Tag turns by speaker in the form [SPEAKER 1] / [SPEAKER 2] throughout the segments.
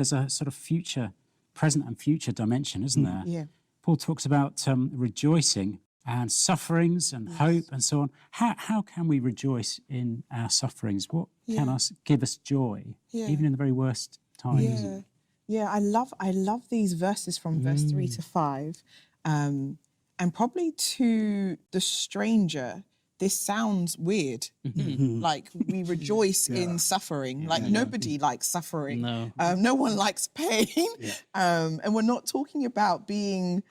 [SPEAKER 1] There's a sort of future, present and future dimension, isn't there?
[SPEAKER 2] Yeah.
[SPEAKER 1] Paul talks about rejoicing and sufferings and hope and so on. How can we rejoice in our sufferings? What can give us joy, even in the very worst times?
[SPEAKER 2] Yeah. Yeah, I love these verses from verse 3 to 5. And probably to the stranger, this sounds weird. Like, we rejoice in suffering. Like, nobody likes suffering.
[SPEAKER 3] No.
[SPEAKER 2] No one likes pain. And we're not talking about being,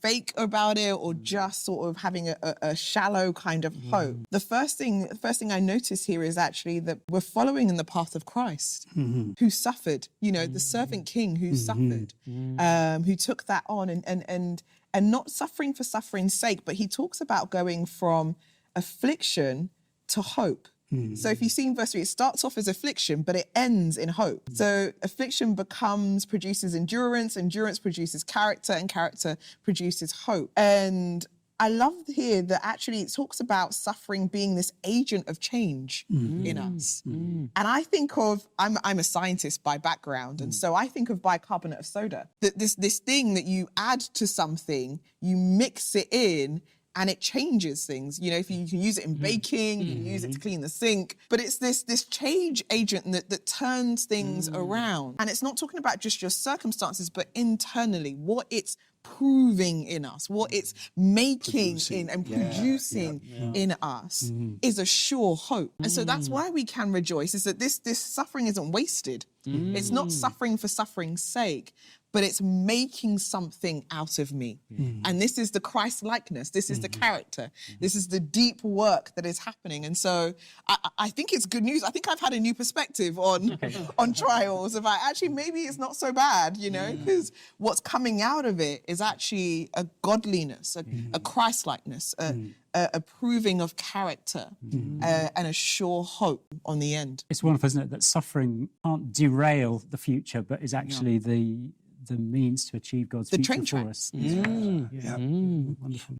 [SPEAKER 2] fake about it or just sort of having a shallow kind of hope. The first thing I notice here is actually that we're following in the path of Christ, who suffered, the servant king who suffered, who took that on and not suffering for suffering's sake, but he talks about going from affliction to hope. So if you see in verse 3, it starts off as affliction, but it ends in hope. So affliction produces endurance, endurance produces character, and character produces hope. And I love here that actually it talks about suffering being this agent of change in us. And I think of, I'm a scientist by background, and so I think of bicarbonate of soda. That this thing that you add to something, you mix it in, and it changes things. If you can use it in baking, you can use it to clean the sink, but it's this change agent that turns things around. And it's not talking about just your circumstances, but internally, what it's proving in us, what it's making producing in us is a sure hope. And so that's why we can rejoice, is that this suffering isn't wasted. It's not suffering for suffering's sake, but it's making something out of me. And this is the Christ-likeness. This is the character. This is the deep work that is happening. And so I think it's good news. I think I've had a new perspective on trials about actually maybe it's not so bad, because what's coming out of it is actually a godliness, a Christ-likeness, a proving of character, and a sure hope on the end.
[SPEAKER 1] It's wonderful, isn't it, that suffering can't derail the future, but is actually the means to achieve God's future for us.
[SPEAKER 2] train
[SPEAKER 1] Wonderful.